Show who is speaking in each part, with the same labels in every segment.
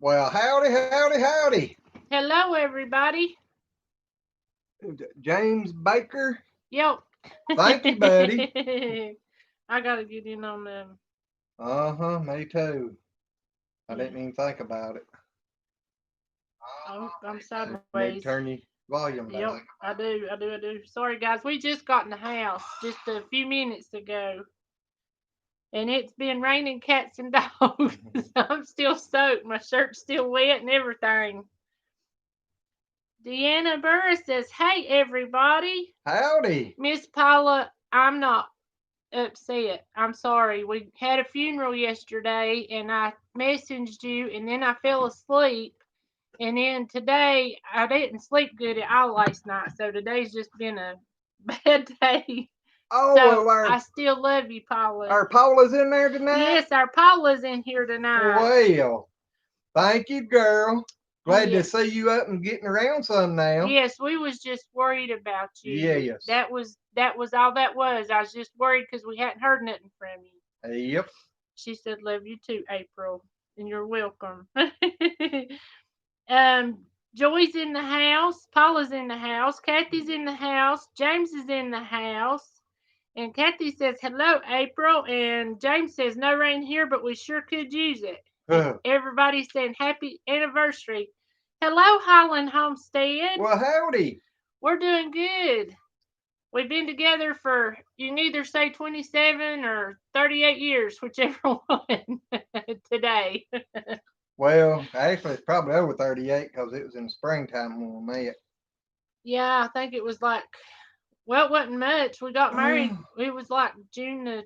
Speaker 1: Well, howdy.
Speaker 2: Hello, everybody.
Speaker 1: James Baker,
Speaker 2: Yo.
Speaker 1: thank you, buddy.
Speaker 2: I gotta get in on them.
Speaker 1: Me too. I
Speaker 2: Yeah.
Speaker 1: didn't even think about it.
Speaker 2: Oh, I'm
Speaker 1: Need to
Speaker 2: sideways.
Speaker 1: turn your volume
Speaker 2: Yep,
Speaker 1: down.
Speaker 2: I do. Sorry, guys. We just got in the house just a few minutes ago, and it's been raining cats and dogs. I'm still soaked. My shirt's still wet and everything. Deanna Burris says, "Hey, everybody."
Speaker 1: Howdy.
Speaker 2: Miss Paula, I'm not upset. I'm sorry. We had a funeral yesterday and I messaged you and then I fell asleep. And then today I didn't sleep good at all last night. So today's just been a bad day.
Speaker 1: Oh,
Speaker 2: So
Speaker 1: well,
Speaker 2: I still love you, Paula.
Speaker 1: our Paula's in there tonight?
Speaker 2: Yes, our Paula's in here tonight.
Speaker 1: Well, thank you, girl. Glad to
Speaker 2: Yes.
Speaker 1: see you up and getting around some now.
Speaker 2: Yes, we was just worried about you.
Speaker 1: Yes.
Speaker 2: That was all that was. I was just worried because we hadn't heard nothing from you.
Speaker 1: Yep.
Speaker 2: She said, "Love you too, April," and you're welcome. Joy's in the house. Paula's in the house. Kathy's in the house. James is in the house. And Kathy says, "Hello, April." And James says, "No rain here, but we sure could use it." And everybody's saying, "Happy anniversary." Hello, Highland Homestead.
Speaker 1: Well, howdy.
Speaker 2: We're doing good. We've been together for, you can either say 27 or 38 years, whichever one today.
Speaker 1: Well, actually, it's probably over 38 because it was in the springtime when we met.
Speaker 2: Yeah, I think it was like, well, it wasn't much. We got married, it was like June the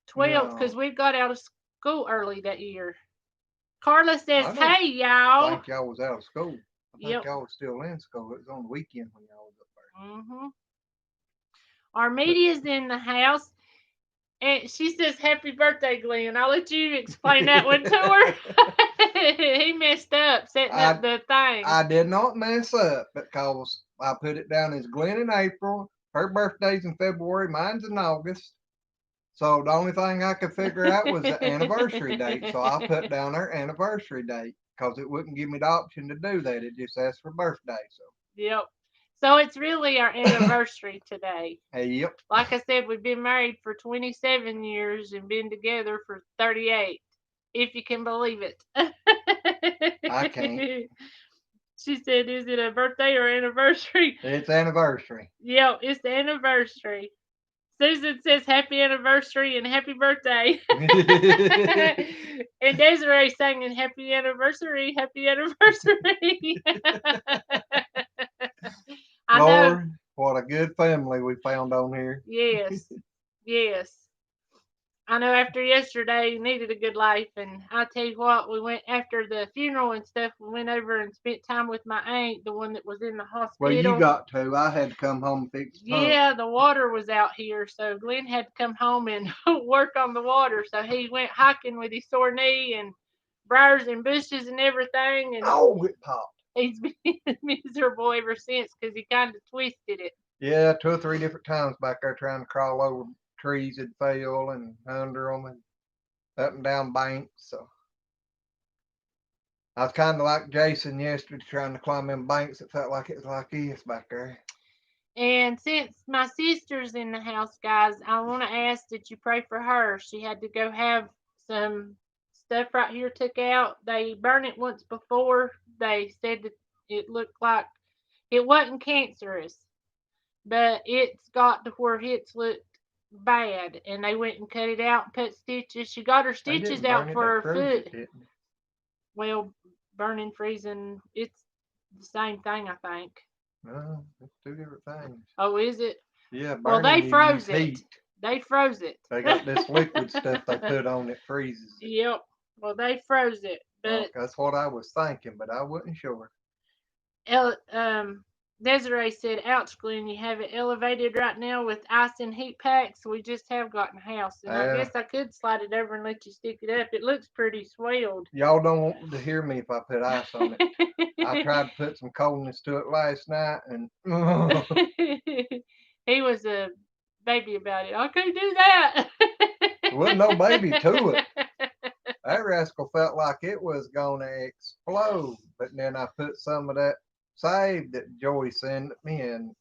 Speaker 2: 12th because we got out of school early that year. Carla says, "Hey, y'all."
Speaker 1: I think y'all was out of school. I think
Speaker 2: Yep.
Speaker 1: y'all was still in school. It was on the weekend when y'all was up there.
Speaker 2: Armedia's in the house. And she says, "Happy birthday, Glenn." I'll let you explain that one to her. He messed up setting up the thing.
Speaker 1: I did not mess up because I put it down as Glenn in April. Her birthday's in February. Mine's in August. So the only thing I could figure out was the anniversary date. So I put down her anniversary date because it wouldn't give me the option to do that. It just asked for birthday. So.
Speaker 2: Yep. So it's really our anniversary today.
Speaker 1: Yep.
Speaker 2: Like I said, we've been married for 27 years and been together for 38, if you can believe it.
Speaker 1: I can't.
Speaker 2: She said, "Is it a birthday or anniversary?"
Speaker 1: It's anniversary.
Speaker 2: Yep, it's the anniversary. Susan says, "Happy anniversary and happy birthday." And Desiree singing, "Happy anniversary, happy anniversary." I
Speaker 1: Lord,
Speaker 2: know.
Speaker 1: what a good family we found on here.
Speaker 2: Yes. Yes. I know after yesterday you needed a good life, and I tell you what, we went after the funeral and stuff. We went over and spent time with my aunt, the one that was in the hospital.
Speaker 1: Well, you got to. I had to come home and fix the pump.
Speaker 2: Yeah, the water was out here, so Glenn had to come home and work on the water. So he went hiking with his sore knee and briars and bushes and everything, and
Speaker 1: it popped.
Speaker 2: He's been miserable ever since because he kind of twisted it.
Speaker 1: Yeah, 2 or 3 different times back there trying to crawl over trees that fell and under them and up and down banks. So I was kind of like Jason yesterday trying to climb them banks. It felt like it was like this back there.
Speaker 2: And since my sister's in the house, guys, I want to ask that you pray for her. She had to go have some stuff right here took out. They burned it once before. They said that it looked like it wasn't cancerous, but it's got to where it's looked bad. And they went and cut it out and put stitches. She got her stitches out for her foot. Well, burning, freezing, it's the same thing, I think.
Speaker 1: No, it's 2 different things.
Speaker 2: Oh, is it?
Speaker 1: Yeah, burning,
Speaker 2: well, they froze it.
Speaker 1: Heat.
Speaker 2: They froze it.
Speaker 1: They got this liquid stuff they put on it freezes it.
Speaker 2: Yep. Well, they froze it, but
Speaker 1: that's what I was thinking, but I wasn't sure.
Speaker 2: Desiree said, "Ouch, Glenn, you have it elevated right now with ice and heat packs. We just have gotten a house, and I guess I could slide it over and let you stick it up. It looks pretty swelled."
Speaker 1: Y'all don't want to hear me if I put ice on it. I tried to put some coldness to it last night, and
Speaker 2: he was a baby about it. I couldn't do that.
Speaker 1: There wasn't no baby to it. That rascal felt like it was gonna explode. But then I put some of that save that Joy sent me, and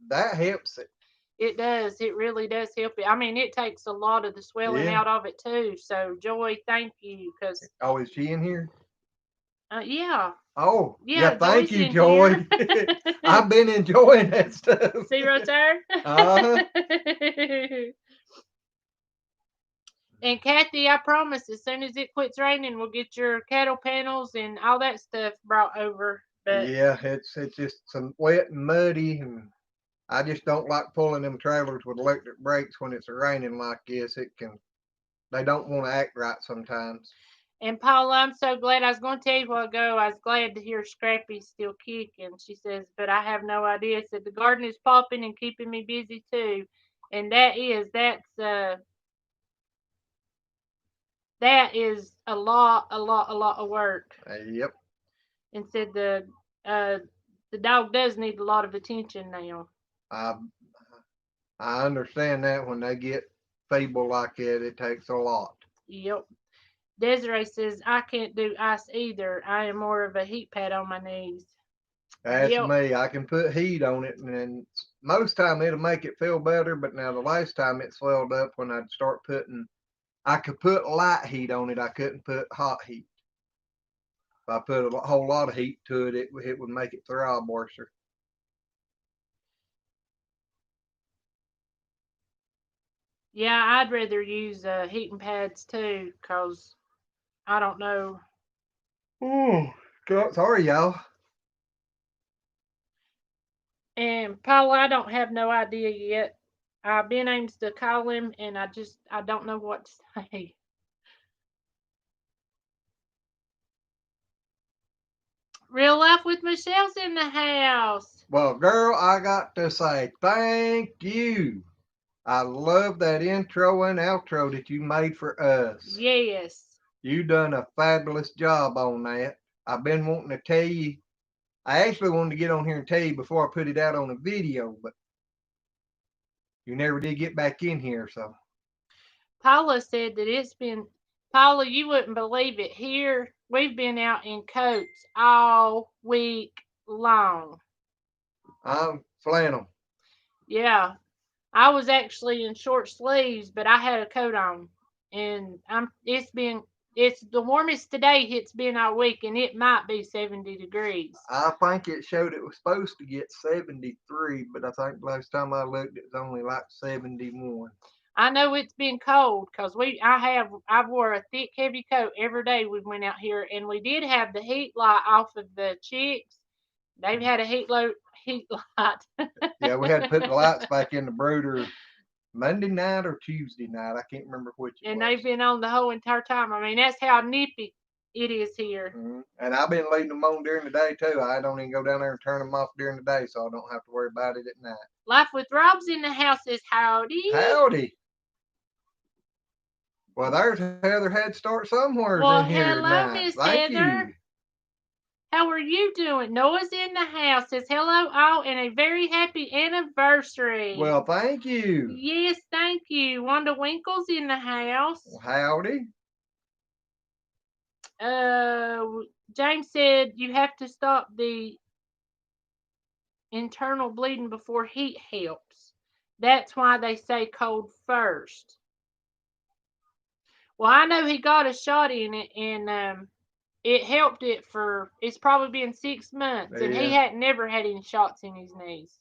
Speaker 1: that helps it.
Speaker 2: It does. It really does help it. I mean, it takes a lot of the swelling
Speaker 1: Yeah.
Speaker 2: out of it too. So, Joy, thank you. Cause,
Speaker 1: Oh, is she in here?
Speaker 2: yeah,
Speaker 1: Oh, yeah.
Speaker 2: yeah,
Speaker 1: Thank
Speaker 2: Joy's
Speaker 1: you,
Speaker 2: in here.
Speaker 1: Joy. I've been enjoying that stuff.
Speaker 2: See right there.
Speaker 1: Uh huh.
Speaker 2: And Kathy, I promise, as soon as it quits raining, we'll get your cattle panels and all that stuff brought over. But
Speaker 1: Yeah, it's just some wet and muddy, and I just don't like pulling them trailers with electric brakes when it's raining like this. They don't want to act right sometimes.
Speaker 2: And Paula, I'm so glad. I was going to tell you a while ago, I was glad to hear Scrappy's still kicking. She says, but I have no idea. Said the garden is popping and keeping me busy too. And that is a lot of work.
Speaker 1: Yep,
Speaker 2: And said uh the dog does need a lot of attention now.
Speaker 1: I I understand that when they get feeble like that, it takes a lot.
Speaker 2: Yep. Desiree says I can't do ice either. I am more of a heat pad on my knees.
Speaker 1: That's
Speaker 2: Yep.
Speaker 1: me. I can put heat on it, and then most time it'll make it feel better. But now the last time it swelled up when I'd start putting, I could put light heat on it. I couldn't put hot heat. If I put a whole lot of heat to it, it would make it throb worse.
Speaker 2: Yeah, I'd rather use heating pads too, cause I don't know.
Speaker 1: Oh, sorry, y'all.
Speaker 2: And Paul, I don't have no idea yet. I've been aims to call him, and I don't know what to say. Real life with Michelle's in the house.
Speaker 1: Well, girl, I got to say thank you. I love that intro and outro that you made for us.
Speaker 2: Yes.
Speaker 1: You done a fabulous job on that. I've been wanting to tell you. I actually wanted to get on here and tell you before I put it out on the video, but you never did get back in here, so.
Speaker 2: Paula said that it's been. Paula, you wouldn't believe it. Here, we've been out in coats all week long.
Speaker 1: I'm flannel.
Speaker 2: Yeah, I was actually in short sleeves, but I had a coat on, and it's the warmest today it's been all week, and it might be 70 degrees.
Speaker 1: I think it showed it was supposed to get 73, but I think last time I looked, it was only like 71.
Speaker 2: I know it's been cold because I've wore a thick heavy coat every day we went out here, and we did have the heat light off of the chicks. They've had a heat light.
Speaker 1: Yeah, we had to put the lights back in the brooder Monday night or Tuesday night. I can't remember which it
Speaker 2: And
Speaker 1: was.
Speaker 2: they've been on the whole entire time. I mean, that's how nippy it is here.
Speaker 1: And I've been leaving them on during the day too. I don't even go down there and turn them off during the day, so I don't have to worry about it at night.
Speaker 2: Life with Rob's in the house is howdy.
Speaker 1: Howdy. Well, there's Heather Head Start somewheres
Speaker 2: Well,
Speaker 1: in here
Speaker 2: hello,
Speaker 1: tonight.
Speaker 2: Miss
Speaker 1: Thank
Speaker 2: Heather.
Speaker 1: you.
Speaker 2: How are you doing? Noah's in the house. Says hello all and a very happy anniversary.
Speaker 1: Well, thank you.
Speaker 2: Yes, thank you. Wanda Winkle's in the house.
Speaker 1: Well, howdy.
Speaker 2: James said you have to stop the internal bleeding before heat helps. That's why they say cold first. Well, I know he got a shot in it, and it helped it for it's probably been 6 months, and he
Speaker 1: Yeah.
Speaker 2: hadn't never had any shots in his knees.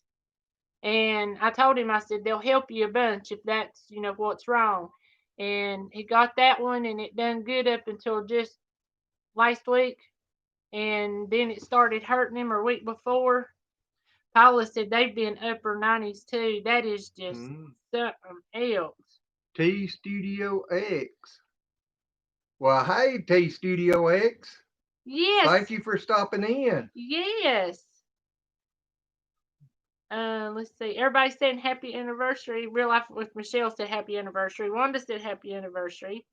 Speaker 2: And I told him, I said they'll help you a bunch if that's what's wrong. And he got that one, and it done good up until just last week, and then it started hurting him or week before. Paula said they've been upper 90s too. That is just something else.
Speaker 1: T Studio X. Well, hey, T Studio X.
Speaker 2: Yes.
Speaker 1: Thank you for stopping in.
Speaker 2: Yes. Let's see. Everybody's saying happy anniversary. Real Life with Michelle said happy anniversary. Wanda said happy anniversary.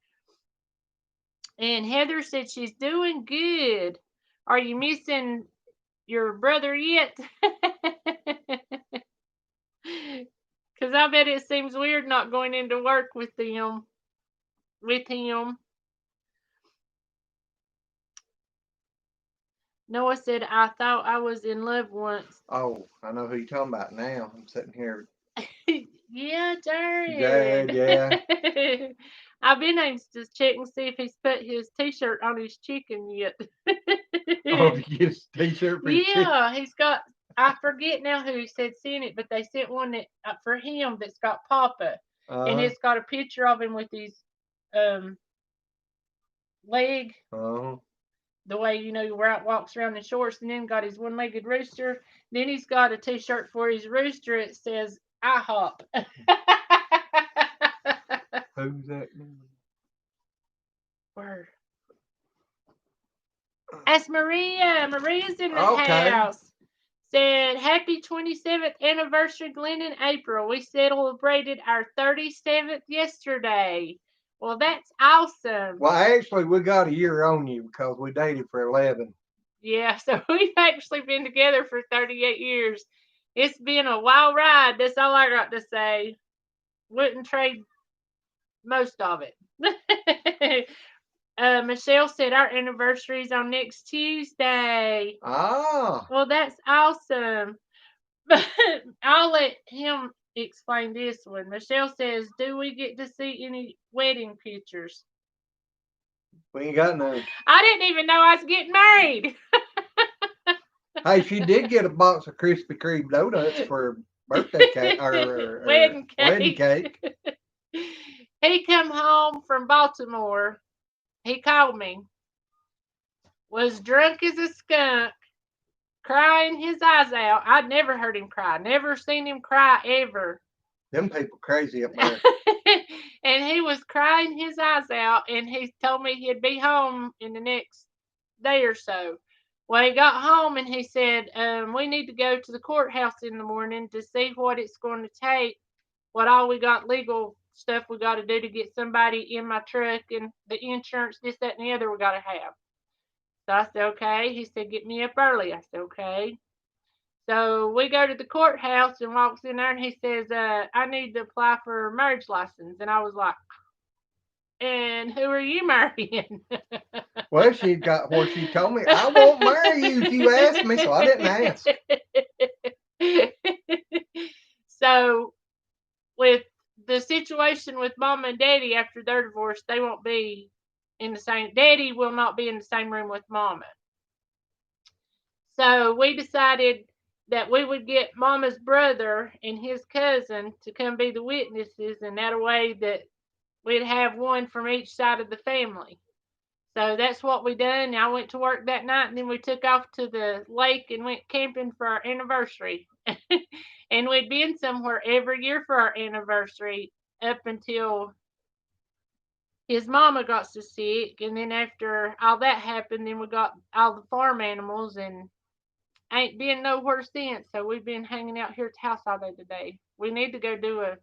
Speaker 2: And Heather said she's doing good. Are you missing your brother yet? Because I bet it seems weird not going into work with them. With him. Noah said, I thought I was in love once.
Speaker 1: Oh, I know who you're talking about now. I'm sitting here.
Speaker 2: Yeah,
Speaker 1: Jared,
Speaker 2: Jared.
Speaker 1: yeah.
Speaker 2: I've been anxious to check and see if he's put his t-shirt on his chicken yet.
Speaker 1: Oh, if you get a t-shirt for your chick.
Speaker 2: Yeah, he's got. I forget now who said sent it, but they sent one that for him that's got Papa, and
Speaker 1: Uh-huh.
Speaker 2: it's got a picture of him with his um leg,
Speaker 1: Uh-huh.
Speaker 2: the way where it walks around in shorts, and then got his one-legged rooster. Then he's got a T-shirt for his rooster. It says IHOP.
Speaker 1: Who's that?
Speaker 2: Word. That's Maria. Maria's in the
Speaker 1: Okay.
Speaker 2: house. Said, happy 27th anniversary, Glenn and April. We celebrated our 37th yesterday. Well, that's awesome.
Speaker 1: Well, actually, we got a year on you because we dated for 11.
Speaker 2: Yeah, so we've actually been together for 38 years. It's been a wild ride. That's all I got to say. Wouldn't trade most of it. Michelle said our anniversary is on next Tuesday.
Speaker 1: Ah.
Speaker 2: Well, that's awesome. But I'll let him explain this one. Michelle says, do we get to see any wedding pictures?
Speaker 1: We ain't got none.
Speaker 2: I didn't even know I was getting married.
Speaker 1: Hey, she did get a box of Krispy Kreme donuts for birthday cake or
Speaker 2: Wedding
Speaker 1: wedding
Speaker 2: cake.
Speaker 1: cake.
Speaker 2: He come home from Baltimore. He called me. Was drunk as a skunk, crying his eyes out. I'd never heard him cry. Never seen him cry ever.
Speaker 1: Them people crazy up there.
Speaker 2: And he was crying his eyes out, and he told me he'd be home in the next day or so. Well, he got home and he said, we need to go to the courthouse in the morning to see what it's going to take, what all we got legal stuff we got to do to get somebody in my truck and the insurance, this, that, and the other we got to have. So I said, okay. He said, get me up early. I said, okay. So we go to the courthouse and walks in there and he says, I need to apply for a marriage license. And I was like, and who are you marrying?
Speaker 1: Well, she got what she told me. I won't marry you if you ask me, so I didn't ask.
Speaker 2: So with the situation with Mama and Daddy after their divorce, they won't be in the same. Daddy will not be in the same room with Mama. So we decided that we would get Mama's brother and his cousin to come be the witnesses, and that way that we'd have one from each side of the family. So that's what we done. I went to work that night, and then we took off to the lake and went camping for our anniversary. And we'd been somewhere every year for our anniversary up until his mama got so sick. And then after all that happened, then we got all the farm animals and ain't been nowhere since. So we've been hanging out here at the house all day today. We need to go do a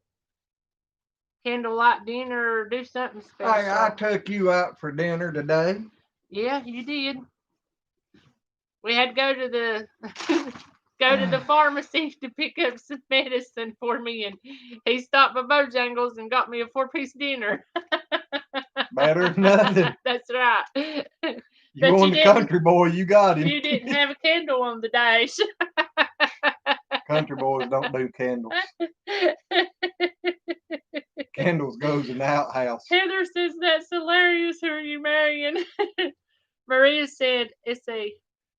Speaker 2: candlelight dinner or do something special.
Speaker 1: Hey, I took you out for dinner today.
Speaker 2: Yeah, you did. We had to go to the pharmacy to pick up some medicine for me, and he stopped by Bojangles and got me a 4-piece dinner.
Speaker 1: Better than nothing.
Speaker 2: That's right.
Speaker 1: You
Speaker 2: But
Speaker 1: on the country boy, you got him.
Speaker 2: You didn't have a candle on the dash.
Speaker 1: Country boys don't do candles. Candles goes in the outhouse.
Speaker 2: Heather says that's hilarious. Who are you marrying? Maria said it's a.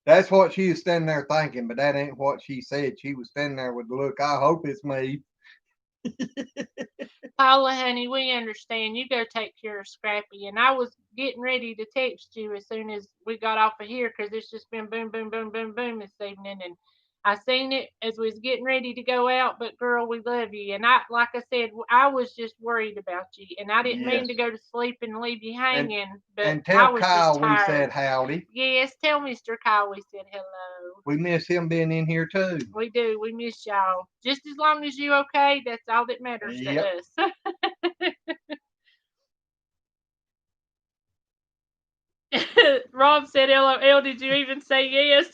Speaker 1: That's what she was standing there thinking, but that ain't what she said. She was standing there with the look, I hope it's me.
Speaker 2: Paula, honey, we understand. You go take care of Scrappy. And I was getting ready to text you as soon as we got off of here because it's just been boom, boom, boom, boom, boom this evening. And I seen it as we was getting ready to go out. But girl, we love you. And like I said, I was just worried about you. And I didn't mean to go to sleep and leave you hanging.
Speaker 1: And
Speaker 2: I
Speaker 1: tell
Speaker 2: was
Speaker 1: Kyle
Speaker 2: just
Speaker 1: we
Speaker 2: tired.
Speaker 1: said howdy.
Speaker 2: Yes, tell Mr. Kyle we said hello.
Speaker 1: We miss him being in here too.
Speaker 2: We do. We miss y'all. Just as long as you okay, that's all that matters to us. Rob said, LOL, did you even say yes?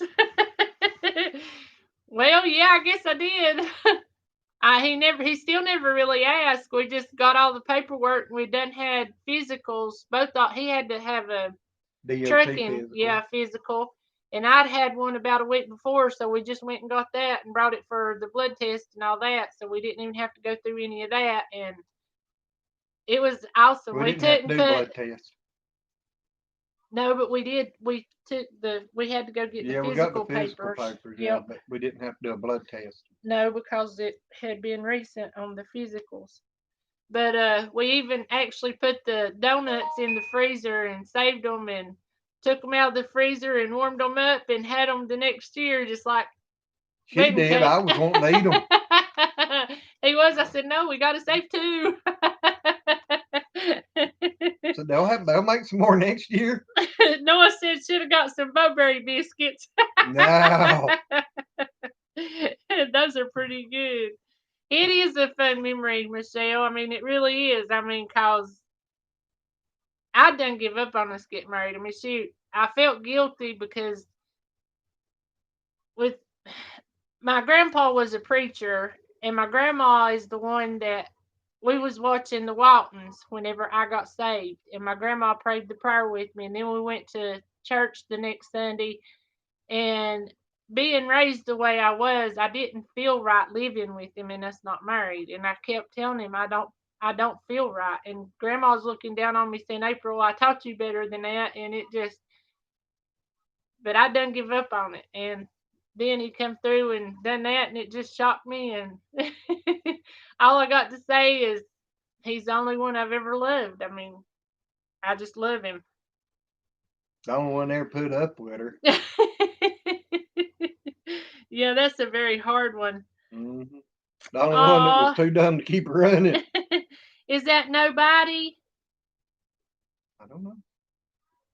Speaker 2: Well, yeah, I guess I did. He still never really asked. We just got all the paperwork and we done had physicals. Both thought he had to have a
Speaker 1: DOT
Speaker 2: trucking,
Speaker 1: physical.
Speaker 2: physical. And I'd had one about a week before, so we just went and got that and brought it for the blood test and all that. So we didn't even have to go through any of that. And it was awesome.
Speaker 1: We
Speaker 2: We
Speaker 1: didn't have
Speaker 2: took
Speaker 1: to
Speaker 2: and
Speaker 1: do
Speaker 2: put
Speaker 1: blood tests.
Speaker 2: no, but we did. We had to go get
Speaker 1: Yeah,
Speaker 2: the
Speaker 1: we got the
Speaker 2: physical
Speaker 1: physical
Speaker 2: papers.
Speaker 1: papers, yeah, but we didn't have to do a blood test.
Speaker 2: No, because it had been recent on the physicals. But we even actually put the donuts in the freezer and saved them and took them out of the freezer and warmed them up and had them the next year, just like
Speaker 1: She
Speaker 2: wedding
Speaker 1: did. I
Speaker 2: cake.
Speaker 1: was wanting to eat them.
Speaker 2: He was. I said, no, we got to save two.
Speaker 1: So they'll make some more next year.
Speaker 2: Noah said should have got some Bowberry biscuits.
Speaker 1: No.
Speaker 2: Those are pretty good. It is a fun memory, Michelle. I mean, it really is. I mean, cause I done give up on us getting married. I mean, shoot, I felt guilty because with my grandpa was a preacher, and my grandma is the one that we was watching the Waltons whenever I got saved, and my grandma prayed the prayer with me, and then we went to church the next Sunday, and being raised the way I was, I didn't feel right living with him and us not married, and I kept telling him I don't feel right, and Grandma's looking down on me saying, April, I taught you better than that, and it just, but I done give up on it, and then he come through and done that, and it just shocked me, and all I got to say is he's the only one I've ever loved. I mean, I just love him.
Speaker 1: The only one ever put up with her.
Speaker 2: Yeah, that's a very hard one.
Speaker 1: Hmm. The only one that was
Speaker 2: Oh,
Speaker 1: too dumb to keep running.
Speaker 2: is that nobody?
Speaker 1: I don't know.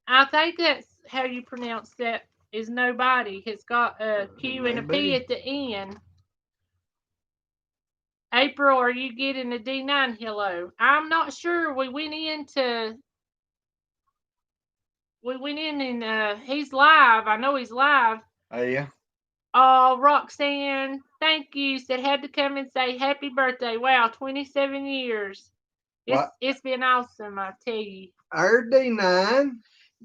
Speaker 2: I think that's how you pronounce that. Is nobody. It's got a
Speaker 1: It
Speaker 2: Q and
Speaker 1: may
Speaker 2: a P
Speaker 1: be.
Speaker 2: at the end. April, are you getting a D9 hello? I'm not sure. We went in and he's live. I know he's live.
Speaker 1: Oh, yeah.
Speaker 2: Oh, Roxanne, thank you. Said had to come and say happy birthday. Wow, 27 years.
Speaker 1: What?
Speaker 2: It's been awesome, I tell you.
Speaker 1: Our D9.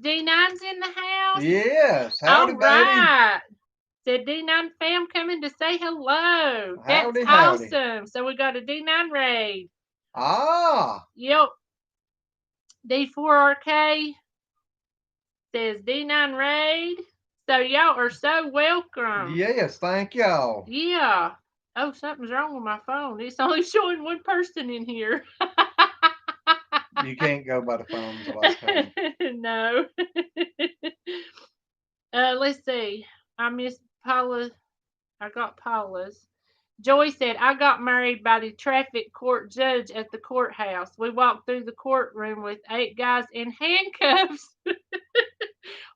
Speaker 2: D9's in the house.
Speaker 1: Yes. Howdy,
Speaker 2: All
Speaker 1: baby.
Speaker 2: right. Said D9 fam coming to say hello. That's
Speaker 1: Howdy, howdy.
Speaker 2: awesome. So we got a D9 raid.
Speaker 1: Ah.
Speaker 2: Yep. D4RK says D9 raid. So y'all are so welcome.
Speaker 1: Yes, thank y'all.
Speaker 2: Yeah. Oh, something's wrong with my phone. It's only showing one person in here.
Speaker 1: You can't go by the phones like that.
Speaker 2: No. Let's see. I missed Paula. I got Paula's. Joy said, I got married by the traffic court judge at the courthouse. We walked through the courtroom with 8 guys in handcuffs,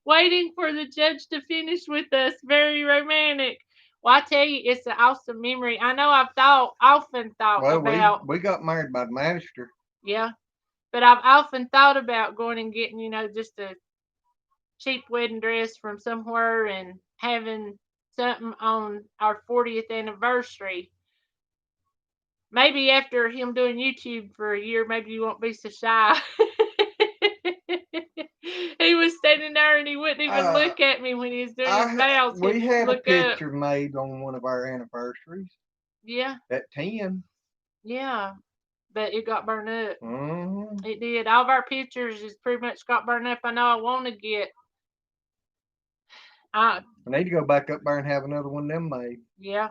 Speaker 2: waiting for the judge to finish with us. Very romantic. Well, I tell you, it's an awesome memory. I know I've often thought
Speaker 1: Well,
Speaker 2: about,
Speaker 1: we got married by the magistrate.
Speaker 2: yeah, but I've often thought about going and getting, just a cheap wedding dress from somewhere and having something on our 40th anniversary. Maybe after him doing YouTube for a year, maybe you won't be so shy. He was standing there and he wouldn't even look at me when he was doing his vows.
Speaker 1: We
Speaker 2: He'd
Speaker 1: had a
Speaker 2: look up.
Speaker 1: picture made on one of our anniversaries
Speaker 2: Yeah,
Speaker 1: at 10.
Speaker 2: yeah, but it got burned up.
Speaker 1: Mm-hmm.
Speaker 2: It did. All of our pictures is pretty much got burned up. I know I want to get.
Speaker 1: I need to go back up there and have another one of them made.
Speaker 2: Yeah,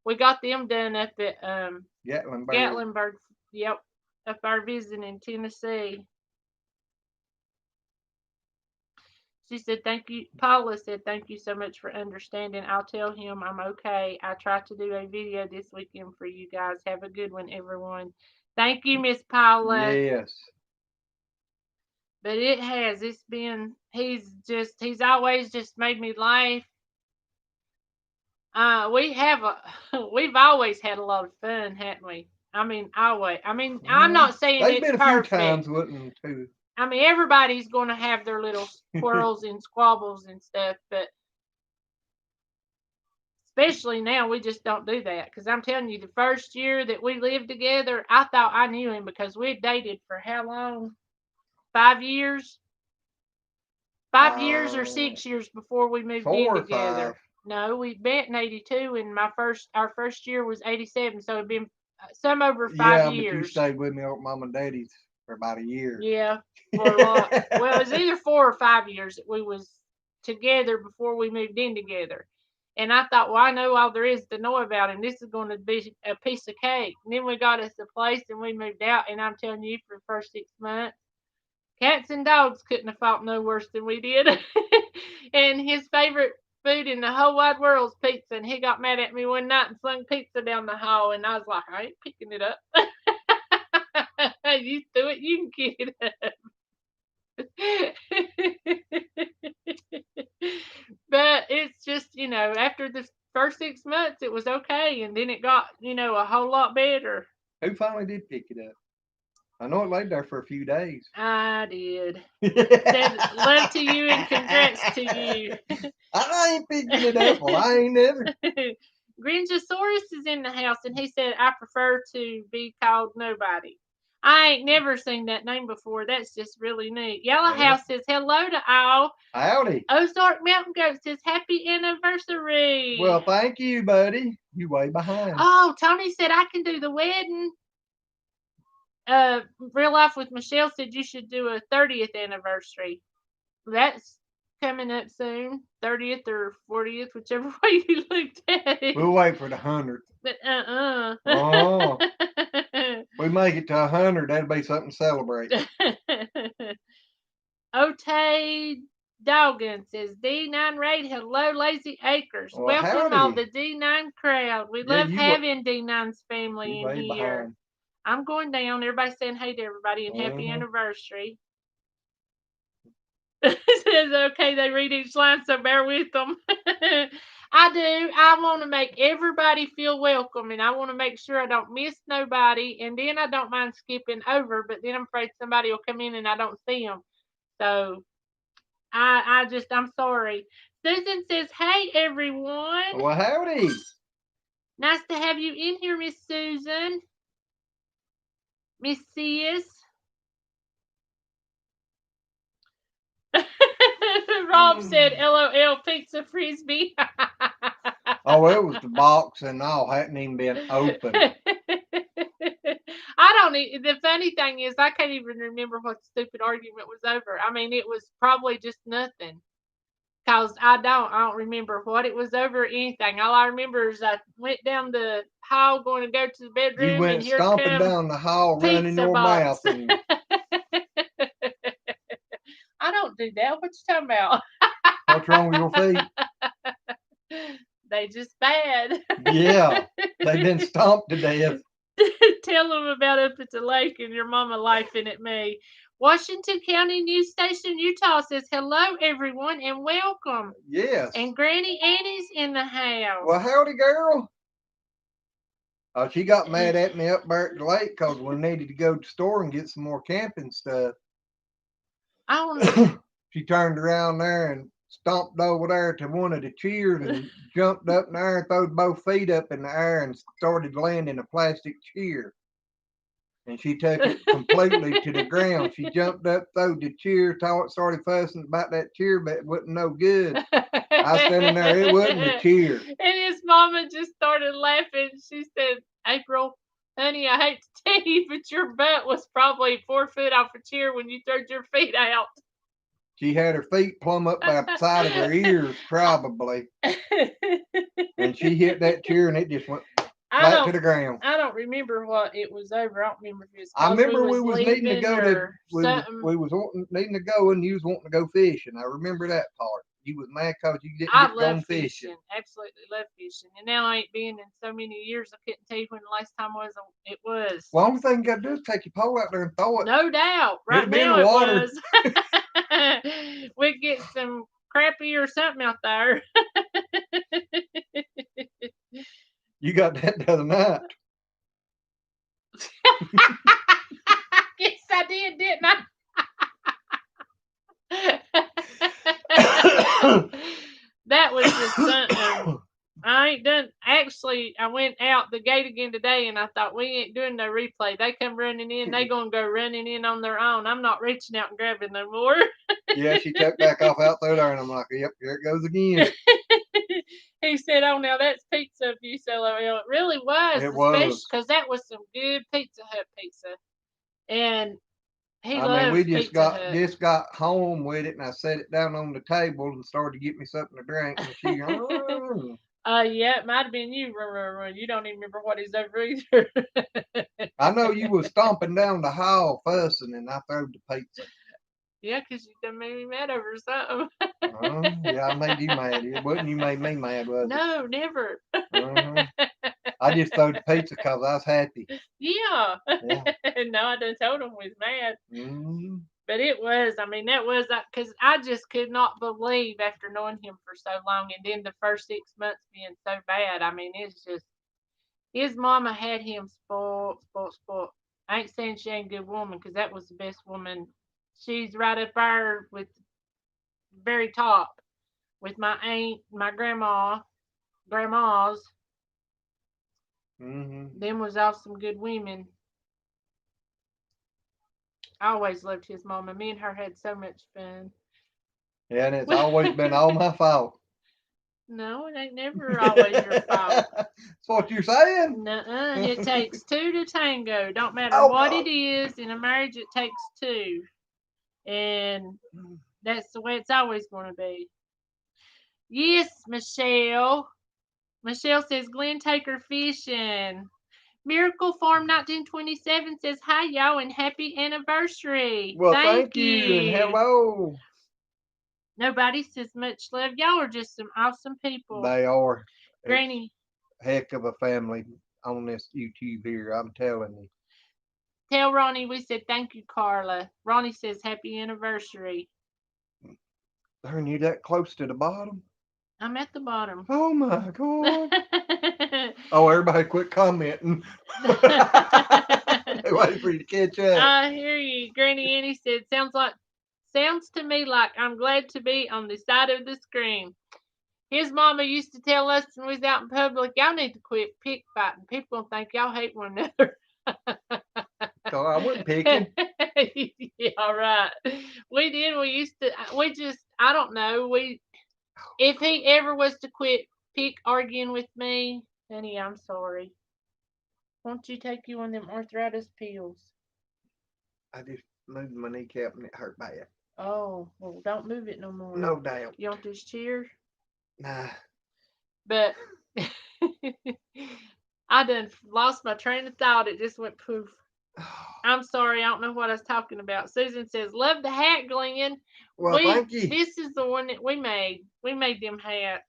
Speaker 2: we got them done up at
Speaker 1: Gatlinburg.
Speaker 2: Yep, up our visiting in Tennessee. She said, thank you. Paula said, thank you so much for understanding. I'll tell him I'm okay. I tried to do a video this weekend for you guys. Have a good one, everyone. Thank you, Miss Paula.
Speaker 1: Yes.
Speaker 2: But it's been, he's always just made me laugh. We've always had a lot of fun, haven't we? I mean, always. I mean, I'm not saying
Speaker 1: There's
Speaker 2: it's
Speaker 1: been a
Speaker 2: perfect.
Speaker 1: few times, wasn't too.
Speaker 2: I mean, everybody's going to have their little quarrels and squabbles and stuff, but especially now, we just don't do that. Because I'm telling you, the first year that we lived together, I thought I knew him because we dated for how long? 5 years? 5 years or 6 years before we moved in
Speaker 1: 4 or
Speaker 2: together.
Speaker 1: 5.
Speaker 2: No, we met in '82, and our first year was '87, so it'd been some over five
Speaker 1: Yeah, but you
Speaker 2: years.
Speaker 1: stayed with me at mom and daddy's for about a year.
Speaker 2: Yeah, for a lot. Well, it was either 4 or 5 years that we was together before we moved in together. And I thought, well, I know all there is to know about him. This is going to be a piece of cake. And then we got us a place and we moved out. And I'm telling you, for the first 6 months, cats and dogs couldn't have fought no worse than we did. And his favorite food in the whole wide world is pizza. And he got mad at me one night and slung pizza down the hall. And I was like, I ain't picking it up. You do it, you can get it up. But it's just, after the first 6 months, it was okay. And then it got, a whole lot better.
Speaker 1: Who finally did pick it up? I know it laid there for a few days.
Speaker 2: I did. Said love to you and congrats to you.
Speaker 1: I ain't picking it up. Well, I ain't never.
Speaker 2: Gringosaurus is in the house, and he said, I prefer to be called nobody. I ain't never seen that name before. That's just really neat. Yellow House says, hello to all.
Speaker 1: Howdy.
Speaker 2: Ozark Mountain Goat says, happy anniversary.
Speaker 1: Well, thank you, buddy. You way behind.
Speaker 2: Oh, Tony said, I can do the wedding. Real Life with Michelle said you should do a 30th anniversary. That's coming up soon, 30th or 40th, whichever way you looked at it.
Speaker 1: We'll wait for the 100th.
Speaker 2: But
Speaker 1: Oh, we make it to 100, that'll be something to celebrate.
Speaker 2: Otay Doggan says D9 Raid, hello Lazy Acres.
Speaker 1: Well,
Speaker 2: Welcome
Speaker 1: howdy.
Speaker 2: all the D9 crowd. We
Speaker 1: Yeah,
Speaker 2: love having D9's family
Speaker 1: you
Speaker 2: in
Speaker 1: way
Speaker 2: here.
Speaker 1: behind.
Speaker 2: I'm going down. Everybody saying hey to everybody and happy anniversary. It says, okay, they read each line, so bear with them. I do. I want to make everybody feel welcome, and I want to make sure I don't miss nobody, and then I don't mind skipping over, but then I'm afraid somebody will come in and I don't see them. So I'm sorry. Susan says, hey, everyone.
Speaker 1: Well, howdy.
Speaker 2: Nice to have you in here, Miss Susan. Miss Sis. Rob said, LOL, pizza frisbee.
Speaker 1: Oh, it was the box and all. Hadn't even been open.
Speaker 2: The funny thing is, I can't even remember what the stupid argument was over. I mean, it was probably just nothing. Because I don't remember what it was over or anything. All I remember is I went down the hall going to go to the bedroom.
Speaker 1: You went
Speaker 2: and here
Speaker 1: stomping down the hall, running your mouth. And...
Speaker 2: I don't do that. What you talking about?
Speaker 1: What's wrong with your feet?
Speaker 2: They just bad.
Speaker 1: Yeah, they've been stomped to death.
Speaker 2: Tell them about up at the lake and your mama laughing at me. Washington County News Station, Utah says, hello, everyone, and welcome.
Speaker 1: Yes.
Speaker 2: And Granny Annie's in the house.
Speaker 1: Well, howdy, girl. Oh, she got mad at me up there at the lake because we needed to go to the store and get some more camping stuff.
Speaker 2: I don't know.
Speaker 1: She turned around there and stomped over there to one of the chairs and jumped up in there and threw both feet up in the air and started landing a plastic chair. And she took it completely to the ground. She jumped up, threw the chair, started fussing about that chair, but it wasn't no good. I was standing there, it wasn't the chair.
Speaker 2: And his mama just started laughing. She said, April, honey, I hate to tell you, but your butt was probably 4 foot off a chair when you threw your feet out.
Speaker 1: She had her feet plumb up by the side of her ears, probably. And she hit that chair and it just went flat to the ground.
Speaker 2: I don't remember what it was over. I don't remember if it was.
Speaker 1: I remember we was needing to go
Speaker 2: we
Speaker 1: was needing to go and you was wanting to go fishing. I remember that part. You was mad because you didn't
Speaker 2: I
Speaker 1: get
Speaker 2: love
Speaker 1: going fishing.
Speaker 2: Absolutely love fishing. And now I ain't been in so many years. I couldn't tell you when the last time it was.
Speaker 1: Well, only thing you got to do is take your pole out there and throw it.
Speaker 2: No doubt. Right now it was. We'd get some crappie or something out there.
Speaker 1: You got that the other night.
Speaker 2: Yes, I did, didn't I? That was just something. I ain't done. Actually, I went out the gate again today, and I thought we ain't doing no replay. They come running in. They gonna go running in on their own. I'm not reaching out and grabbing no more.
Speaker 1: Yeah, she took back off out there, and I'm like, yep, here it goes again.
Speaker 2: He said, "Oh, now that's pizza abuse, LOL." It really was,
Speaker 1: It
Speaker 2: especially
Speaker 1: was.
Speaker 2: because that was some good Pizza Hut pizza, and he
Speaker 1: I mean, we
Speaker 2: loves
Speaker 1: just
Speaker 2: Pizza
Speaker 1: got
Speaker 2: Hut.
Speaker 1: just got home with it, and I set it down on the table and started to get me something to drink, and she,
Speaker 2: Yeah, it might have been you. You don't even remember what he's over either.
Speaker 1: I know you was stomping down the hall fussing, and I throwed the pizza.
Speaker 2: Yeah, 'cause you done made me mad over something.
Speaker 1: Yeah, I made you mad. It wasn't you made me mad, was it?
Speaker 2: No, never.
Speaker 1: Uh-huh. I just throwed the pizza because I was happy.
Speaker 2: Yeah.
Speaker 1: Yeah.
Speaker 2: No, I done told him we was mad.
Speaker 1: Mm-hmm.
Speaker 2: But it was, I mean, that was, because I just could not believe after knowing him for so long and then the first 6 months being so bad. I mean, it's just, his mama had him spoiled, spoiled, spoiled. I ain't saying she ain't a good woman because that was the best woman. She's right up there with very top with my aunt, my grandmas.
Speaker 1: Mm-hmm.
Speaker 2: Them was all some good women. I always loved his mama. Me and her had so much fun.
Speaker 1: Yeah, and it's always been all my fault.
Speaker 2: No, it ain't never always your fault.
Speaker 1: That's what you're saying?
Speaker 2: Nuh-uh. It takes two to tango. Don't matter
Speaker 1: Oh,
Speaker 2: what
Speaker 1: God.
Speaker 2: it is in a marriage, it takes two. And that's the way it's always going to be. Yes, Michelle. Michelle says, Glenn, take her fishing. Miracle Farm 1927 says, hi, y'all, and happy anniversary.
Speaker 1: Well,
Speaker 2: Thank
Speaker 1: thank you, and
Speaker 2: you.
Speaker 1: hello.
Speaker 2: Nobody says much love. Y'all are just some awesome people.
Speaker 1: They are. It's
Speaker 2: Granny,
Speaker 1: a heck of a family on this YouTube here, I'm telling you.
Speaker 2: tell Ronnie we said thank you, Carla. Ronnie says happy anniversary.
Speaker 1: Darn you that close to the bottom?
Speaker 2: I'm at the bottom.
Speaker 1: Oh my God. Oh, everybody quit commenting. They waiting for you to catch up.
Speaker 2: I hear you. Granny Annie said, sounds to me like I'm glad to be on the side of the screen. His mama used to tell us when we was out in public, y'all need to quit pick fighting. People gonna think y'all hate one another.
Speaker 1: So I wasn't picking.
Speaker 2: Yeah, right. We did. We used to. We just. I don't know. If he ever was to quit pick arguing with me, honey, I'm sorry. Won't you take you one of them arthritis pills?
Speaker 1: I just moved my kneecap and it hurt bad.
Speaker 2: Oh, well, don't move it no more.
Speaker 1: No doubt.
Speaker 2: You want this chair?
Speaker 1: Nah.
Speaker 2: But I done lost my train of thought. It just went poof. I'm sorry, I don't know what I was talking about. Susan says, "Love the hat, Glenn."
Speaker 1: Well, thank you.
Speaker 2: This is the one that we made. We made them hats.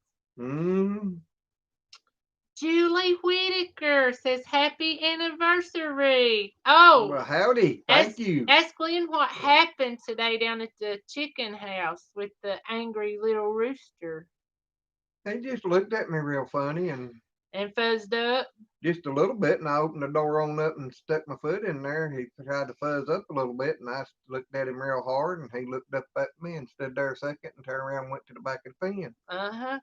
Speaker 2: Julie Whitaker says, "Happy anniversary." Oh,
Speaker 1: Well, howdy. Thank you.
Speaker 2: ask Glenn what happened today down at the chicken house with the angry little rooster.
Speaker 1: He just looked at me real funny and
Speaker 2: fuzzed up.
Speaker 1: just a little bit, and I opened the door on up and stuck my foot in there. He tried to fuzz up a little bit, and I looked at him real hard, and he looked up at me and stood there a second and turned around and went to the back of the pen.
Speaker 2: Uh-huh.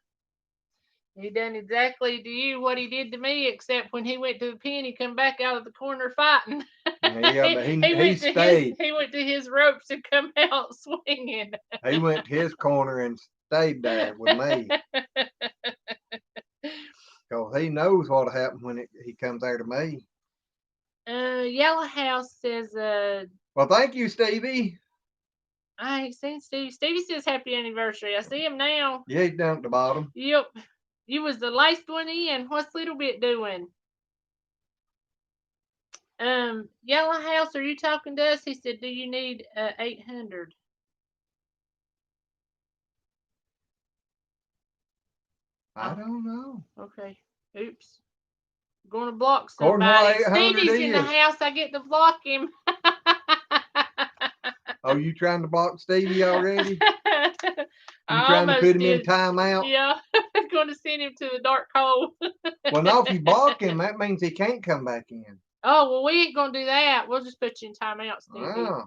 Speaker 2: He done exactly to you what he did to me, except when he went to the pen, he come back out of the corner fighting.
Speaker 1: Yeah, but he stayed.
Speaker 2: He went to his ropes and come out swinging.
Speaker 1: He went to his corner and stayed there with me. Because he knows what'll happen when he comes there to me.
Speaker 2: Yellow House says,
Speaker 1: well, thank you, Stevie.
Speaker 2: I ain't seen Stevie. Stevie says happy anniversary. I see him now.
Speaker 1: Yeah, he's down at the bottom.
Speaker 2: Yep. You was the last one in. What's Little Bit doing? Yellow House, are you talking to us? He said, do you need 800?
Speaker 1: I don't know.
Speaker 2: Okay. Oops. I'm going to block
Speaker 1: According to what
Speaker 2: somebody.
Speaker 1: 800
Speaker 2: Stevie's in the
Speaker 1: is.
Speaker 2: house. I get to block him.
Speaker 1: Oh, you trying to block Stevie already? You
Speaker 2: I
Speaker 1: trying to
Speaker 2: almost
Speaker 1: put him
Speaker 2: did.
Speaker 1: in timeout?
Speaker 2: Yeah. I'm going to send him to the dark hole.
Speaker 1: Well, no, if you block him, that means he can't come back in.
Speaker 2: Oh, well, we ain't going to do that. We'll just put you in timeout, Stevie.
Speaker 1: Oh.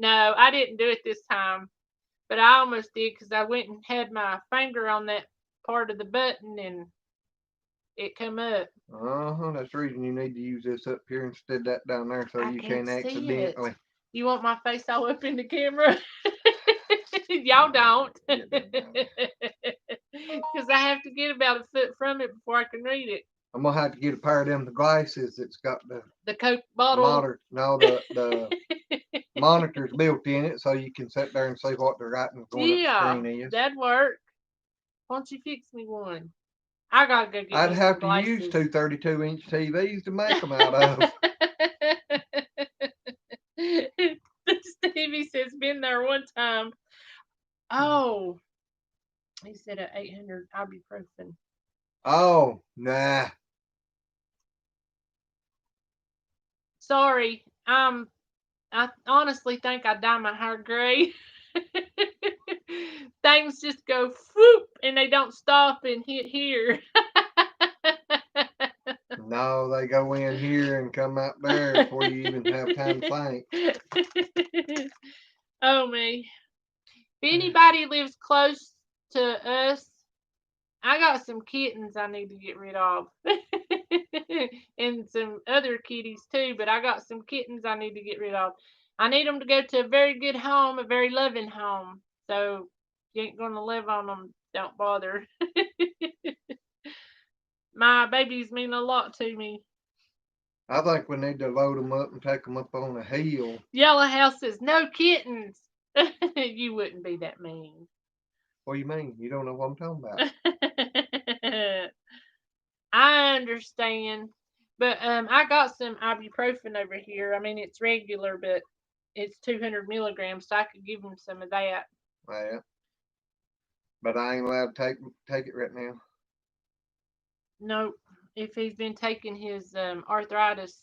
Speaker 2: No, I didn't do it this time. But I almost did because I went and had my finger on that part of the button and it come up.
Speaker 1: That's the reason you need to use this up here instead of that down there so
Speaker 2: I
Speaker 1: you
Speaker 2: can't
Speaker 1: can't
Speaker 2: see
Speaker 1: accidentally.
Speaker 2: it. You want my face all up in the camera? Y'all don't.
Speaker 1: You don't know.
Speaker 2: Because I have to get about a foot from it before I can read it.
Speaker 1: I'm gonna have to get a pair of them glasses that's got
Speaker 2: The Coke bottle.
Speaker 1: the monitors built in it, so you can sit there and see what the writing going up the screen is.
Speaker 2: That'd work. Why don't you fix me one? I gotta go get
Speaker 1: I'd
Speaker 2: me
Speaker 1: have
Speaker 2: some
Speaker 1: to
Speaker 2: glasses.
Speaker 1: use two 32-inch TVs to make them out of.
Speaker 2: Stevie says, been there one time. Oh, he said at 800 ibuprofen.
Speaker 1: Oh, nah.
Speaker 2: Sorry, I honestly think I dye my hair gray. Things just go whoop and they don't stop and hit here.
Speaker 1: No, they go in here and come out there before you even have time to think.
Speaker 2: Oh me. If anybody lives close to us, I got some kittens I need to get rid of. And some other kitties too, but I got some kittens I need to get rid of. I need them to go to a very good home, a very loving home. So if you ain't going to live on them, don't bother. My babies mean a lot to me.
Speaker 1: I think we need to load them up and take them up on a hill.
Speaker 2: Yellow House says, no kittens. You wouldn't be that mean.
Speaker 1: What do you mean? You don't know what I'm talking about.
Speaker 2: I understand. But I got some ibuprofen over here. I mean, it's regular, but it's 200 milligrams, so I could give him some of that.
Speaker 1: Yeah. But I ain't allowed to take it right now.
Speaker 2: Nope. If he's been taking his arthritis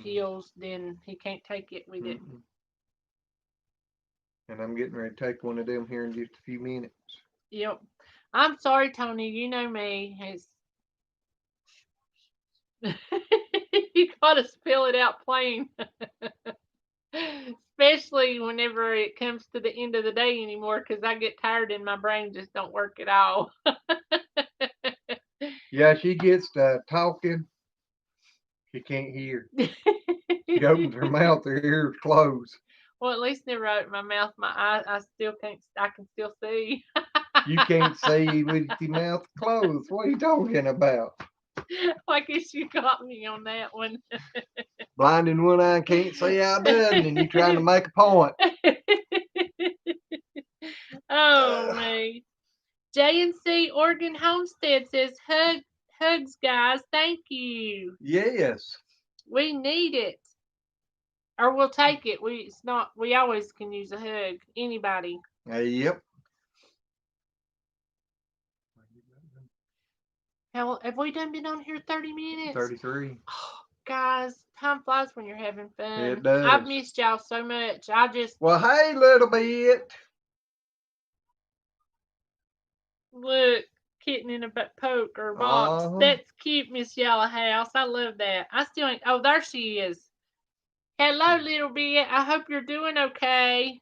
Speaker 2: pills, then he can't take it with it.
Speaker 1: And I'm getting ready to take one of them here in just a few minutes.
Speaker 2: Yep. I'm sorry, Tony. You know me. You gotta spell it out plain. Especially whenever it comes to the end of the day anymore, because I get tired and my brain just don't work at all.
Speaker 1: Yeah, she gets to talking. She can't hear. She opens her mouth, her ears close.
Speaker 2: Well, at least never open my mouth. My eye, I still can't. I can still see.
Speaker 1: You can't see with your mouth closed. What are you talking about?
Speaker 2: I guess you got me on that one.
Speaker 1: Blind in one eye, can't see out doesn't, and you trying to make a point.
Speaker 2: Oh me. J&C Oregon Homestead says hugs guys, thank you.
Speaker 1: Yes.
Speaker 2: We need it. Or we'll take it. We always can use a hug. Anybody.
Speaker 1: Yep.
Speaker 2: How have we been on here 30 minutes?
Speaker 1: 33.
Speaker 2: Oh, guys, time flies when you're having fun.
Speaker 1: It does.
Speaker 2: I've missed y'all so much.
Speaker 1: Well, hey, little bit.
Speaker 2: Look, kitten in a poke or box. That's cute, Miss Yellow House. I love that. I still ain't. Oh, there she is. Hello, little bit. I hope you're doing okay.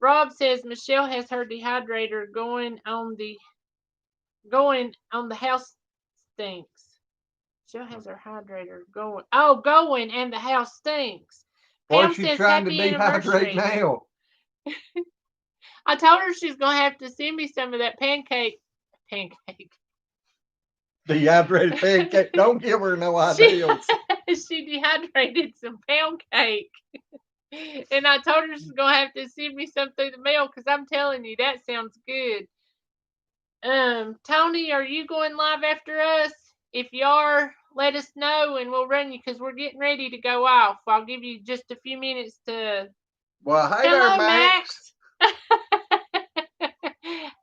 Speaker 2: Rob says Michelle has her dehydrator going on the house stinks. Michelle has her hydrator going. Oh, going and the house stinks.
Speaker 1: Pam says trying to dehydrate now.
Speaker 2: I told her she's gonna have to send me some of that pancake.
Speaker 1: Dehydrated pancake. Don't give her no ideas.
Speaker 2: She dehydrated some pound cake. And I told her she's gonna have to send me some through the mail because I'm telling you that sounds good. Tony, are you going live after us? If you are, let us know and we'll run you because we're getting ready to go off. I'll give you just a few minutes to.
Speaker 1: Well, hey there, Max.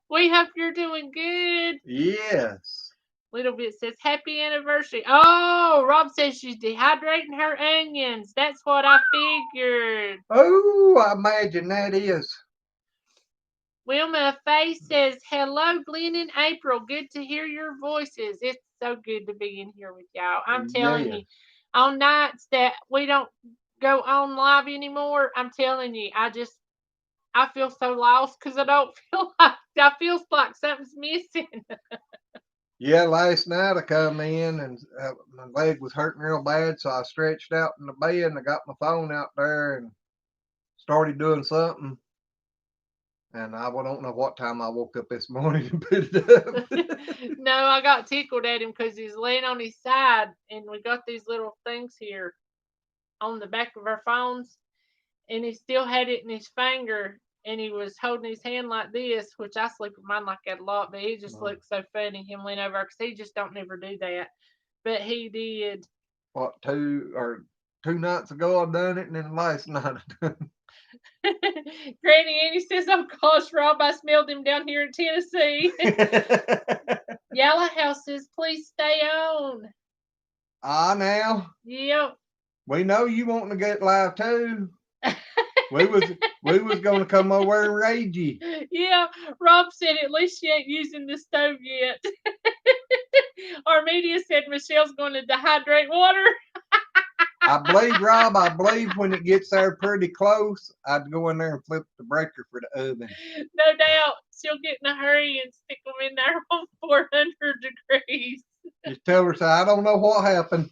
Speaker 2: We hope you're doing good.
Speaker 1: Yes.
Speaker 2: Little bit says happy anniversary. Oh, Rob says she's dehydrating her onions. That's what I figured.
Speaker 1: Oh, I imagine that is.
Speaker 2: Wilma Faye says, hello, Glenn and April. Good to hear your voices. It's so good to be in here with y'all. I'm telling you, on nights that we don't go on live anymore, I'm telling you, I feel so lost because I don't feel like something's missing.
Speaker 1: Yeah, last night I come in and my leg was hurting real bad, so I stretched out in the bed and I got my phone out there and started doing something. And I don't know what time I woke up this morning and put it up.
Speaker 2: No, I got tickled at him because he's laying on his side, and we got these little things here on the back of our phones, and he still had it in his finger, and he was holding his hand like this, which I sleep with mine like that a lot, but he just
Speaker 1: Wow.
Speaker 2: looked so funny, him leaning over, because he just don't never do that. But he did.
Speaker 1: What, 2 nights ago I done it, and then last night I done
Speaker 2: Granny Annie says, "Oh gosh, Rob, I smelled him down here in Tennessee."
Speaker 1: it.
Speaker 2: Yellow House says, "Please stay on."
Speaker 1: Now
Speaker 2: Yep.
Speaker 1: we know you wanting to get live too. We was gonna come over and raid you.
Speaker 2: Yeah, Rob said at least she ain't using the stove yet. Armedia said Michelle's going to dehydrate water.
Speaker 1: I believe, Rob, I believe when it gets there pretty close, I'd go in there and flip the breaker for the oven.
Speaker 2: No doubt she'll get in a hurry and stick them in there on 400 degrees.
Speaker 1: Just tell her, say, I don't know what happened.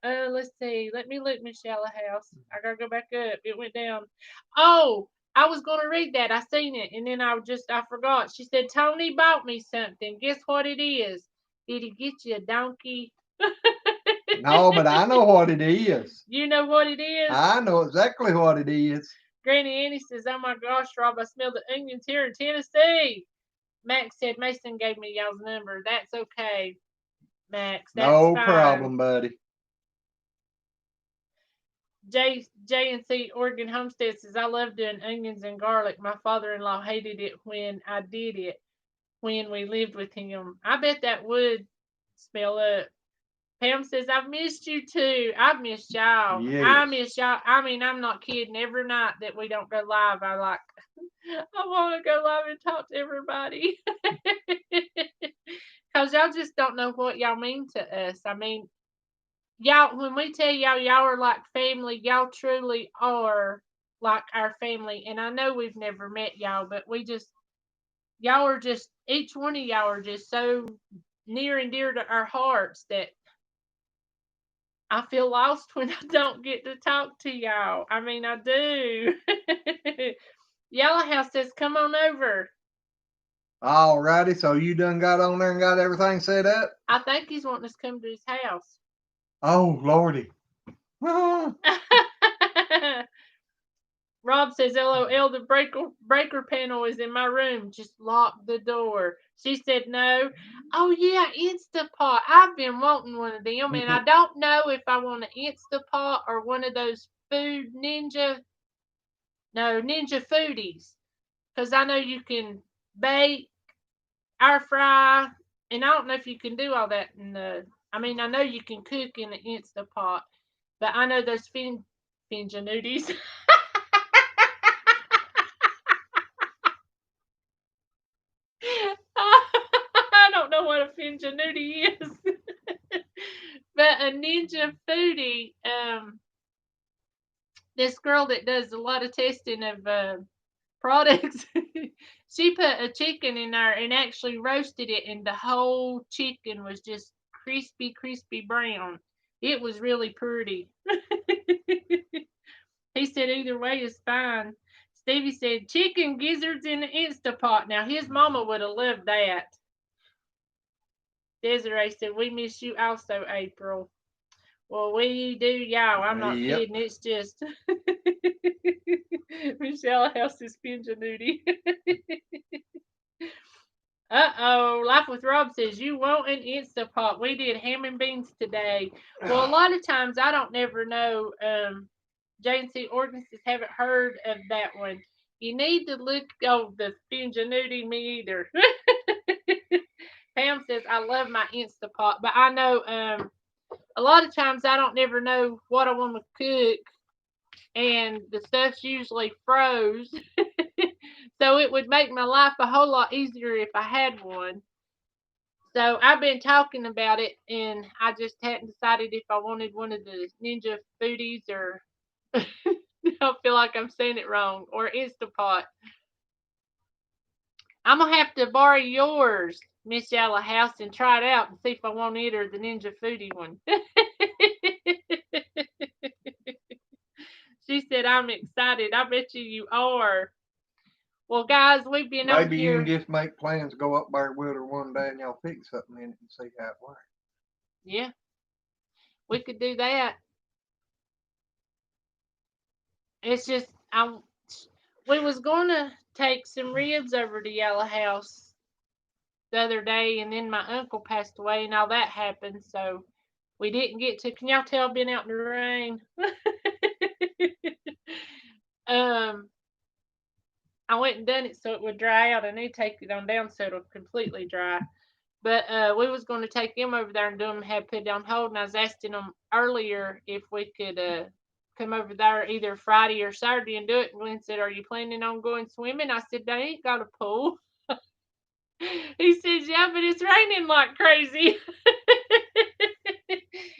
Speaker 2: Let's see. Let me look, Michelle House. I gotta go back up. It went down. Oh, I was gonna read that. I seen it, and then I forgot. She said Tony bought me something. Guess what it is? Did he get you a donkey?
Speaker 1: No, but I know what it is.
Speaker 2: You know what it is?
Speaker 1: I know exactly what it is.
Speaker 2: Granny Annie says, "Oh my gosh, Rob, I smell the onions here in Tennessee." Max said Mason gave me y'all's number. That's okay, Max. That's
Speaker 1: No
Speaker 2: fine.
Speaker 1: problem, buddy.
Speaker 2: J&C Oregon Homestead says, "I love doing onions and garlic. My father-in-law hated it when I did it when we lived with him. I bet that would smell up." Pam says, "I've missed you too. I've missed y'all.
Speaker 1: Yes.
Speaker 2: I miss y'all. I mean, I'm not kidding. Every night that we don't go live, I want to go live and talk to everybody." Because y'all just don't know what y'all mean to us. I mean, y'all, when we tell y'all are like family, y'all truly are like our family. And I know we've never met y'all, but y'all are just, each one of y'all are just so near and dear to our hearts that I feel lost when I don't get to talk to y'all. I mean, I do. Yellow House says, "Come on over."
Speaker 1: Alrighty, so you done got on there and got everything set up?
Speaker 2: I think he's wanting us to come to his house.
Speaker 1: Oh, Lordy.
Speaker 2: Rob says, "LOL, the breaker panel is in my room. Just lock the door." She said, "No." Oh, yeah, Instapot. I've been wanting one of them, and I don't know if I want an Instapot or one of those Ninja Foodies. Because I know you can bake, air fry, and I don't know if you can do all that in the. I mean, I know you can cook in the Instapot, but I know those Fingenuities. I don't know what a Fingenuity is, but a Ninja Foodie. This girl that does a lot of testing of products, she put a chicken in there and actually roasted it, and the whole chicken was just crispy brown. It was really pretty. He said either way is fine. Stevie said chicken gizzards in the Instapot. Now his mama would have loved that. Desiree said, "We miss you also, April." Well, we do, y'all. I'm not
Speaker 1: Yep.
Speaker 2: kidding. It's just Michelle House's Fingenuity. Uh-oh. Life with Rob says, "You want an Instapot. We did ham and beans today." Well, a lot of times I don't never know. JC ordinances haven't heard of that one. You need to look the Fingenuity, me either. Pam says, "I love my Instapot," but I know a lot of times I don't never know what I want to cook, and the stuff's usually froze. So it would make my life a whole lot easier if I had one. So I've been talking about it, and I just hadn't decided if I wanted one of the Ninja Foodies or I feel like I'm saying it wrong, or Instapot. I'm gonna have to borrow yours, Miss Yalla House and try it out and see if I want it or the Ninja Foodie one. She said, I'm excited. I bet you are. Well, guys, we've been on
Speaker 1: Maybe you
Speaker 2: here.
Speaker 1: can just make plans, go up there with her one day and y'all fix something in it and see how it works.
Speaker 2: Yeah, we could do that. It's just we was gonna take some ribs over to Yellow House the other day, and then my uncle passed away, and all that happened, so we didn't get to. Can y'all tell I've been out in the rain? um, I went and done it so it would dry out. I need to take it on down so it'll completely dry. But we was going to take them over there and do them, had put it on hold. And I was asking them earlier if we could come over there either Friday or Saturday and do it. And Glenn said, "Are you planning on going swimming?" I said, "They ain't got a pool." He says, "Yeah, but it's raining like crazy."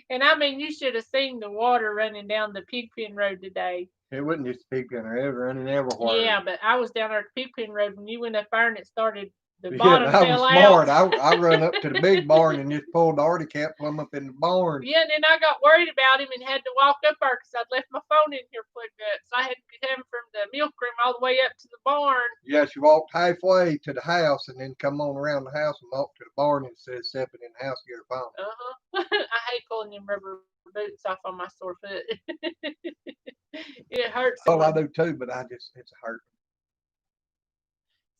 Speaker 2: And I mean, you should have seen the water running down the Pigpen Road today.
Speaker 1: It wasn't just picking her, it was running everywhere.
Speaker 2: Yeah, but I was down there at Pigpen Road when you went up there and it started. The
Speaker 1: Yeah,
Speaker 2: bottom
Speaker 1: I was
Speaker 2: fell
Speaker 1: smart.
Speaker 2: out.
Speaker 1: I run up to the big barn and just pulled the arty cap plumb up in the barn.
Speaker 2: Yeah, and then I got worried about him and had to walk up there because I'd left my phone in here plugged up. So I had to get him from the milk room all the way up to the barn.
Speaker 1: Yeah, she walked halfway to the house and then come on around the house and walked to the barn instead of stepping in the house to get her phone.
Speaker 2: I hate pulling them rubber boots off on my sore foot. It hurts.
Speaker 1: Well, I do too, but it's a hurt.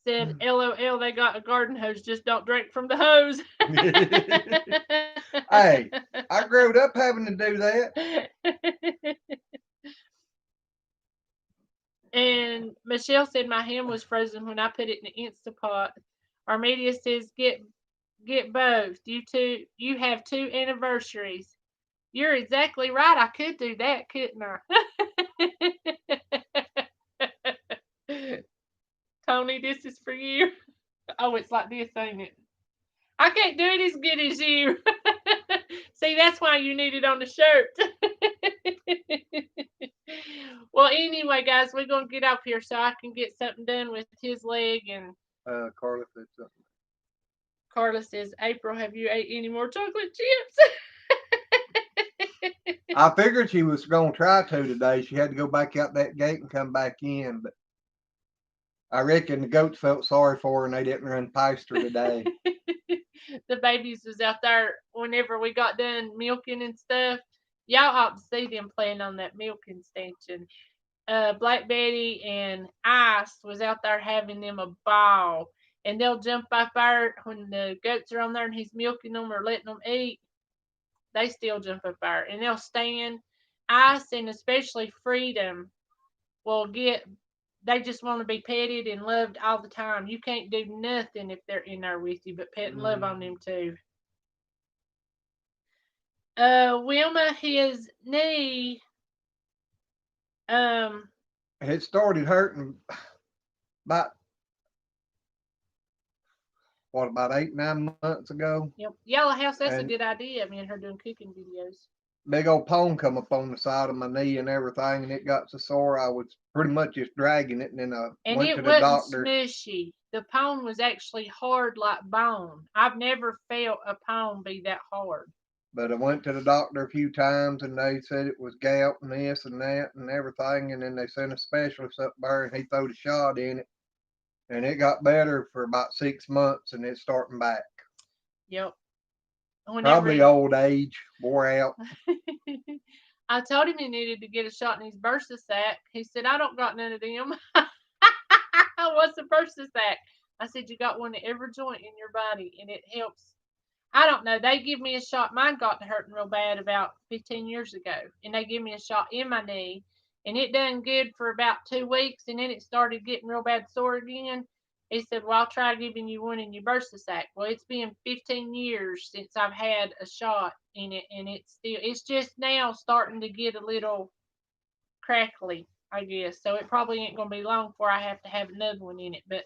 Speaker 2: Said, LOL, they got a garden hose, just don't drink from the hose.
Speaker 1: Hey, I grew up having to do that.
Speaker 2: And Michelle said my ham was frozen when I put it in the Instapot. Armedia says get both. You have 2 anniversaries. You're exactly right. I could do that, couldn't I? Tony, this is for you. Oh, it's like this, ain't it? I can't do it as good as you. See, that's why you need it on the shirt. Well, anyway, guys, we're going to get up here so I can get something done with his leg. And
Speaker 1: Carla said something.
Speaker 2: Carla says, April, have you ate any more chocolate chips?
Speaker 1: I figured she was going to try to today. She had to go back out that gate and come back in, but I reckon the goats felt sorry for her and they didn't run past her today.
Speaker 2: The babies was out there whenever we got done milking and stuff. Y'all ought to see them playing on that milking station. Black Betty and Ice was out there having them a ball. And they'll jump up there when the goats are on there and he's milking them or letting them eat. They still jump up there. And they'll stand. Ice and especially Freedom will they just want to be petted and loved all the time. You can't do nothing if they're in there with you but pet and love on them too. Wilma, his knee,
Speaker 1: It started hurting about 8, 9 months ago.
Speaker 2: Yep. Yellow House, that's a
Speaker 1: And
Speaker 2: good idea. Me and her doing cooking videos.
Speaker 1: big old pone come up on the side of my knee and everything, and it got so sore I was pretty much just dragging it, and then I
Speaker 2: And
Speaker 1: went
Speaker 2: it
Speaker 1: to the
Speaker 2: wasn't
Speaker 1: doctor.
Speaker 2: smushy. The pone was actually hard like bone. I've never felt a pone be that hard.
Speaker 1: But I went to the doctor a few times, and they said it was gout and this and that and everything, and then they sent a specialist up there, and he throwed a shot in it, and it got better for about 6 months, and it's starting back.
Speaker 2: Yep.
Speaker 1: Probably old age, wore out.
Speaker 2: I told him he needed to get a shot in his bursa sac. He said, I don't got none of them. What's a bursa sac? I said, you got one at every joint in your body, and it helps. I don't know. They give me a shot. Mine got to hurting real bad about 15 years ago, and they give me a shot in my knee, and it done good for about 2 weeks, and then it started getting real bad sore again. He said, well, I'll try giving you one in your bursa sac. Well, it's been 15 years since I've had a shot in it, and it's just now starting to get a little crackly, I guess. So it probably ain't going to be long before I have to have another one in it. But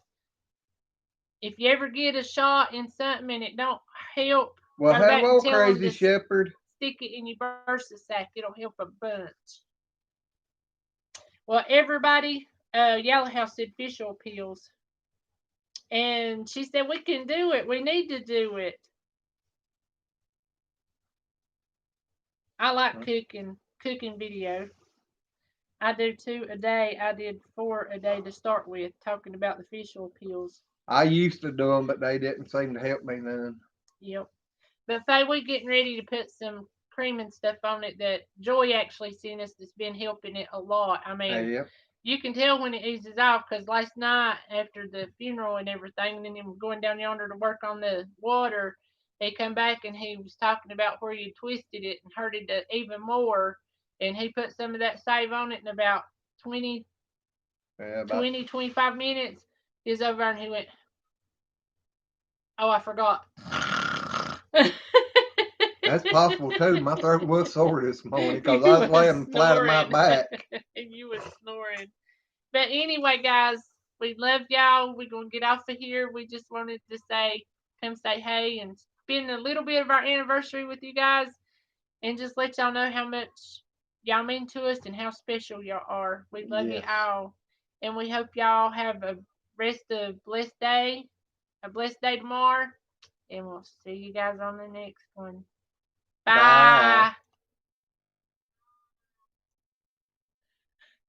Speaker 2: if you ever get a shot in something and it don't help,
Speaker 1: Well,
Speaker 2: go back
Speaker 1: hello,
Speaker 2: and tell them
Speaker 1: Crazy
Speaker 2: to
Speaker 1: Shepherd.
Speaker 2: stick it in your bursa sac. It'll help a bunch. Well, everybody, Yellow House said fish oil pills. And she said, we can do it. We need to do it. I like cooking video. I do 2 a day. I did 4 a day to start with, talking about the fish oil pills.
Speaker 1: I used to do them, but they didn't seem to help me none.
Speaker 2: Yep. But Faye, we're getting ready to put some cream and stuff on it that Joy actually sent us that's been helping it a lot. I mean,
Speaker 1: Yep.
Speaker 2: you can tell when it eases off because last night after the funeral and everything, and then him going down yonder to work on the water, he come back and he was talking about where you twisted it and hurt it even more. And he put some of that save on it in about 20,
Speaker 1: Yeah, about
Speaker 2: 20, 25 minutes. He was over and he went, oh, I forgot.
Speaker 1: that's possible too. My throat was sore this morning because
Speaker 2: You
Speaker 1: I was
Speaker 2: was
Speaker 1: laying flat on my
Speaker 2: snoring.
Speaker 1: back.
Speaker 2: And you was snoring. But anyway, guys, we love y'all. We're going to get off of here. We just wanted to come say hey and spend a little bit of our anniversary with you guys and just let y'all know how much y'all mean to us and how special y'all are. We love you
Speaker 1: Yes.
Speaker 2: all. And we hope y'all have a blessed day, a blessed day tomorrow. And we'll see you guys on the next one. Bye.
Speaker 1: Bye.